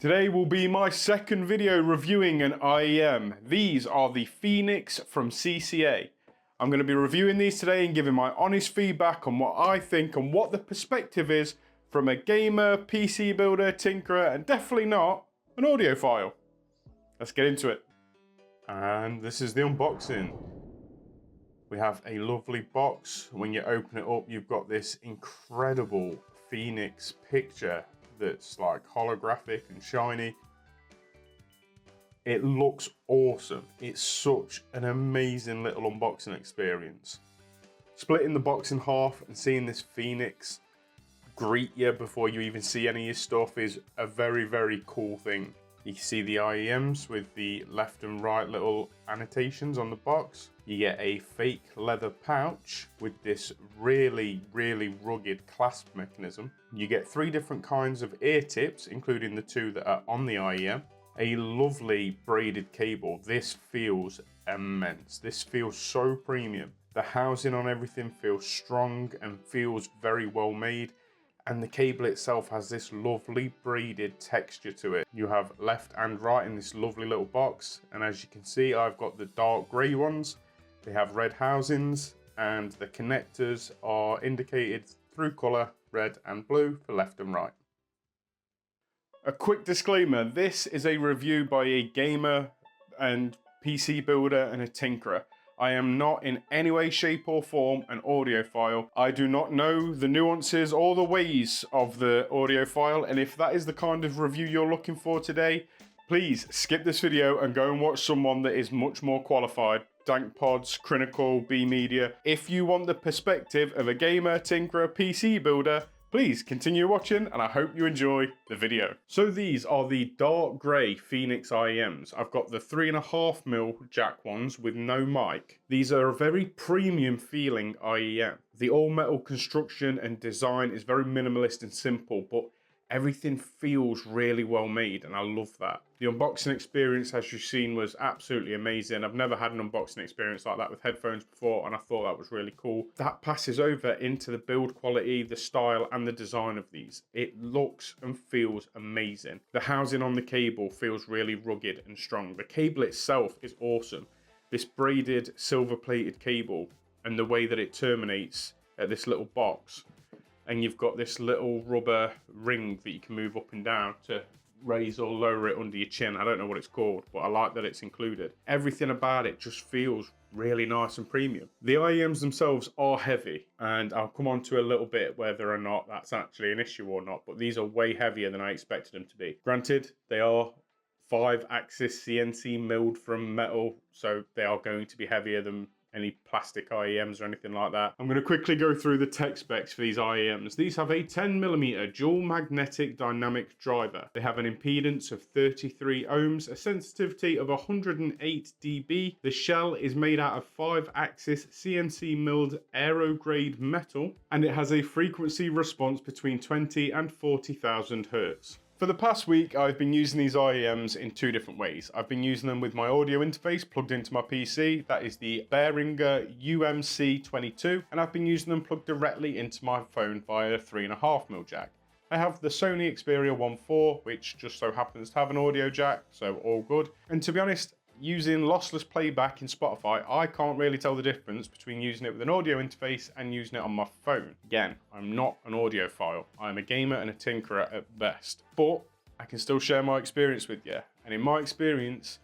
Today will be my second video reviewing an IEM. These are the Phoenix from CCA. I'm going to be reviewing these today and giving my honest feedback on what I think and what the perspective is from a gamer, PC builder, tinkerer, and definitely not an audiophile. Let's get into it. And this is the unboxing. We have a lovely box. When you open it up, you've got this incredible Phoenix picture that's like holographic and shiny. It looks awesome. It's such an amazing little unboxing experience. Splitting the box in half and seeing this Phoenix greet you before you even see any of your stuff is a very, very cool thing. You can see the IEMs with the left and right little annotations on the box. You get a fake leather pouch with this really, really rugged clasp mechanism. You get 3 different kinds of ear tips, including the 2 that are on the IEM. A lovely braided cable. This feels immense. This feels so premium. The housing on everything feels strong and feels very well made. And the cable itself has this lovely braided texture to it. You have left and right in this lovely little box. And as you can see, I've got the dark grey ones. They have red housings and the connectors are indicated through colour, red and blue for left and right. A quick disclaimer, this is a review by a gamer and PC builder and a tinkerer. I am not in any way, shape or form an audiophile. I do not know the nuances or the ways of the audiophile, and if that is the kind of review you're looking for today, please skip this video and go and watch someone that is much more qualified. Dank Pods, Crinical, B Media. If you want the perspective of a gamer, tinkerer, PC builder, please continue watching and I hope you enjoy the video. So these are the dark grey Phoenix IEMs. I've got the 3.5mm jack ones with no mic. These are a very premium feeling IEM. The all metal construction and design is very minimalist and simple, but everything feels really well made and I love that. The unboxing experience, as you've seen, was absolutely amazing. I've never had an unboxing experience like that with headphones before and I thought that was really cool. That passes over into the build quality, the style and the design of these. It looks and feels amazing. The housing on the cable feels really rugged and strong. The cable itself is awesome. This braided silver plated cable and the way that it terminates at this little box. And you've got this little rubber ring that you can move up and down to raise or lower it under your chin. I don't know what it's called, but I like that it's included. Everything about it just feels really nice and premium. The IEMs themselves are heavy, and I'll come on to a little bit whether or not that's actually an issue or not, but these are way heavier than I expected them to be. Granted, they are 5-axis CNC milled from metal, so they are going to be heavier than any plastic IEMs or anything like that. I'm going to quickly go through the tech specs for these IEMs. These have a 10mm dual magnetic dynamic driver. They have an impedance of 33 ohms, a sensitivity of 108 dB. The shell is made out of 5-axis CNC milled aero grade metal, and it has a frequency response between 20 and 40,000 hertz. For the past week, I've been using these IEMs in 2 different ways. I've been using them with my audio interface plugged into my PC. That is the Behringer UMC22, and I've been using them plugged directly into my phone via a 3.5mm jack. I have the Sony Xperia 1.4, which just so happens to have an audio jack, so all good. And to be honest, using lossless playback in Spotify, I can't really tell the difference between using it with an audio interface and using it on my phone. Again, I'm not an audiophile. I'm a gamer and a tinkerer at best, but I can still share my experience with you. And in my experience,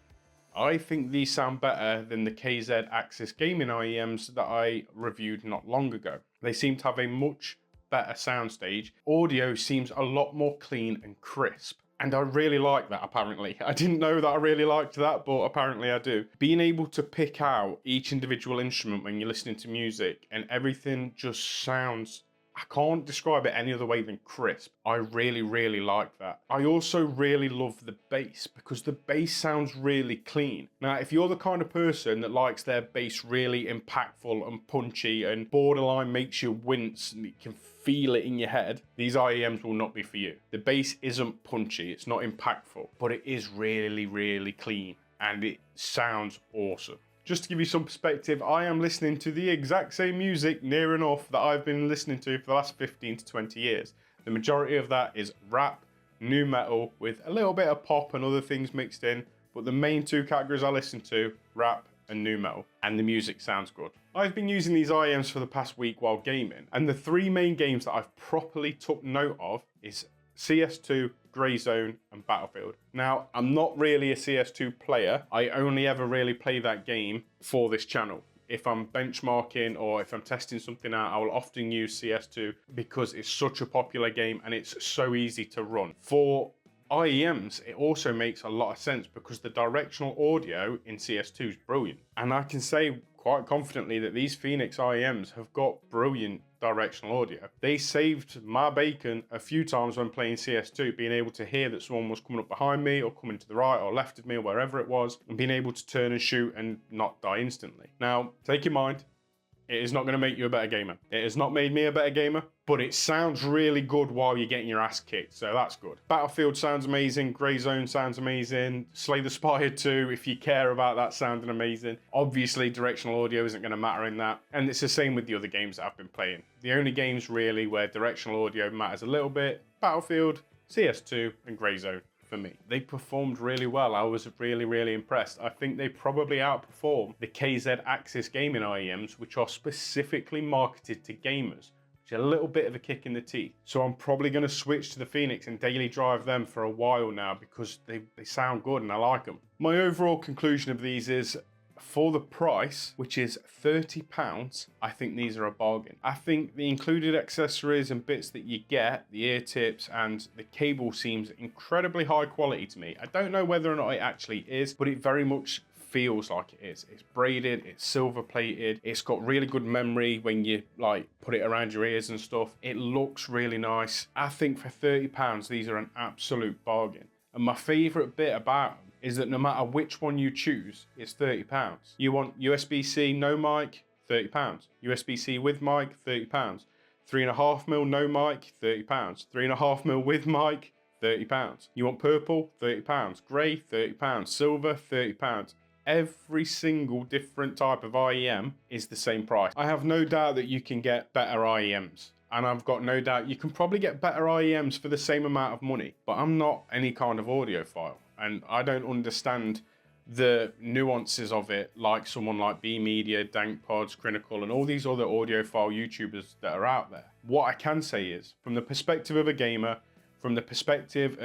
I think these sound better than the KZ Axis Gaming IEMs that I reviewed not long ago. They seem to have a much better soundstage. Audio seems a lot more clean and crisp. And I really like that, apparently. I didn't know that I really liked that, but apparently I do. Being able to pick out each individual instrument when you're listening to music and everything just sounds, I can't describe it any other way than crisp. I really, really like that. I also really love the bass because the bass sounds really clean. Now, if you're the kind of person that likes their bass really impactful and punchy and borderline makes you wince and you can feel it in your head, these IEMs will not be for you. The bass isn't punchy, it's not impactful, but it is really, really clean and it sounds awesome. Just to give you some perspective, I am listening to the exact same music near enough that I've been listening to for the last 15 to 20 years. The majority of that is rap, nu metal with a little bit of pop and other things mixed in, but the main two categories I listen to, rap and nu metal, and the music sounds good. I've been using these IEMs for the past week while gaming, and the three main games that I've properly took note of is CS2, Grey Zone, and Battlefield. Now, I'm not really a CS2 player. I only ever really play that game for this channel. If I'm benchmarking or if I'm testing something out, I will often use CS2 because it's such a popular game and it's so easy to run. For IEMs, it also makes a lot of sense because the directional audio in CS2 is brilliant. And I can say quite confidently that these Phoenix IEMs have got brilliant directional audio. They saved my bacon a few times when playing CS2, being able to hear that someone was coming up behind me or coming to the right or left of me or wherever it was, and being able to turn and shoot and not die instantly. Now, take in mind, it is not going to make you a better gamer. It has not made me a better gamer, but it sounds really good while you're getting your ass kicked, so that's good. Battlefield sounds amazing, Grey Zone sounds amazing, Slay the Spire 2, if you care about that, sounding amazing. Obviously, directional audio isn't going to matter in that, and it's the same with the other games that I've been playing. The only games really where directional audio matters a little bit, Battlefield, CS2, and Grey Zone. For me, they performed really well. I was really impressed. I think they probably outperformed the KZ Axis gaming IEMs, which are specifically marketed to gamers, which is a little bit of a kick in the teeth. So I'm probably going to switch to the Phoenix and daily drive them for a while now because they sound good and I like them. My overall conclusion of these is, for the price, which is £30, I think these are a bargain. I think the included accessories and bits that you get, the ear tips and the cable, seems incredibly high quality to me. I don't know whether or not it actually is, but it very much feels like it is. It's braided, it's silver plated, it's got really good memory when you like put it around your ears and stuff. It looks really nice. I think for £30, these are an absolute bargain. And my favorite bit about them is that no matter which one you choose, it's £30. You want USB-C no mic, £30. USB-C with mic, £30. 3.5mm no mic, £30. 3.5mm with mic, £30. You want purple, £30. Grey, £30. Silver, £30. Every single different type of IEM is the same price. I have no doubt that you can get better IEMs. And I've got no doubt you can probably get better IEMs for the same amount of money. But I'm not any kind of audiophile. And I don't understand the nuances of it like someone like B Media, Dank Pods, Critical, and all these other audiophile YouTubers that are out there. What I can say is, from the perspective of a gamer, from the perspective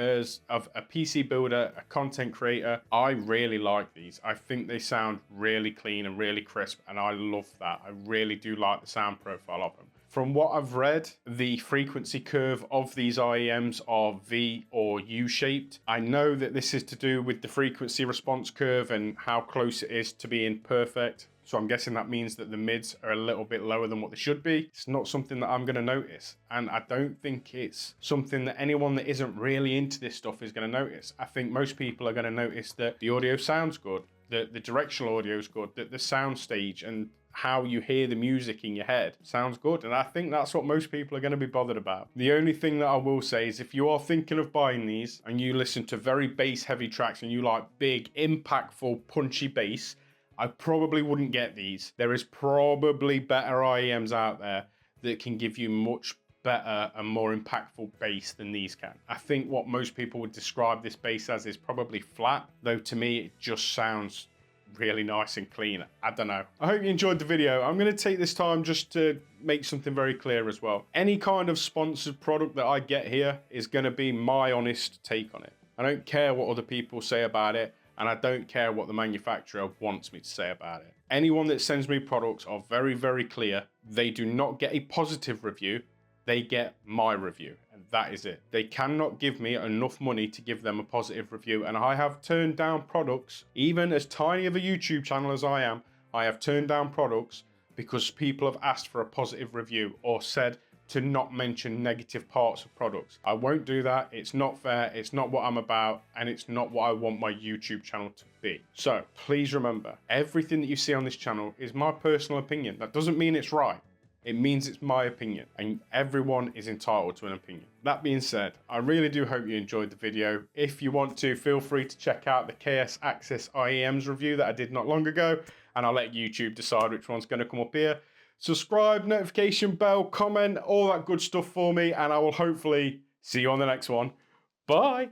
of a PC builder, a content creator, I really like these. I think they sound really clean and really crisp, and I love that. I really do like the sound profile of them. From what I've read, the frequency curve of these IEMs are V or U-shaped. I know that this is to do with the frequency response curve and how close it is to being perfect. So I'm guessing that means that the mids are a little bit lower than what they should be. It's not something that I'm going to notice. And I don't think it's something that anyone that isn't really into this stuff is going to notice. I think most people are going to notice that the audio sounds good, that the directional audio is good, that the sound stage and how you hear the music in your head sounds good, and I think that's what most people are going to be bothered about. The only thing that I will say is, if you are thinking of buying these and you listen to very bass heavy tracks and you like big impactful punchy bass, I probably wouldn't get these. There is probably better IEMs out there that can give you much better and more impactful bass than these can. I think what most people would describe this bass as is probably flat, though to me it just sounds really nice and clean. I don't know. I hope you enjoyed the video. I'm going to take this time just to make something very clear as well. Any kind of sponsored product that I get here is going to be my honest take on it. I don't care what other people say about it, and I don't care what the manufacturer wants me to say about it. Anyone that sends me products are very clear. They do not get a positive review. They get my review, and that is it. They cannot give me enough money to give them a positive review, and I have turned down products, even as tiny of a YouTube channel as I am, I have turned down products because people have asked for a positive review or said to not mention negative parts of products. I won't do that. It's not fair. It's not what I'm about, and it's not what I want my YouTube channel to be. So please remember, everything that you see on this channel is my personal opinion. That doesn't mean it's right. It means it's my opinion, and everyone is entitled to an opinion. That being said, I really do hope you enjoyed the video. If you want to, feel free to check out the KS Axis IEMs review that I did not long ago, and I'll let YouTube decide which one's going to come up here. Subscribe, notification bell, comment, all that good stuff for me, and I will hopefully see you on the next one. Bye.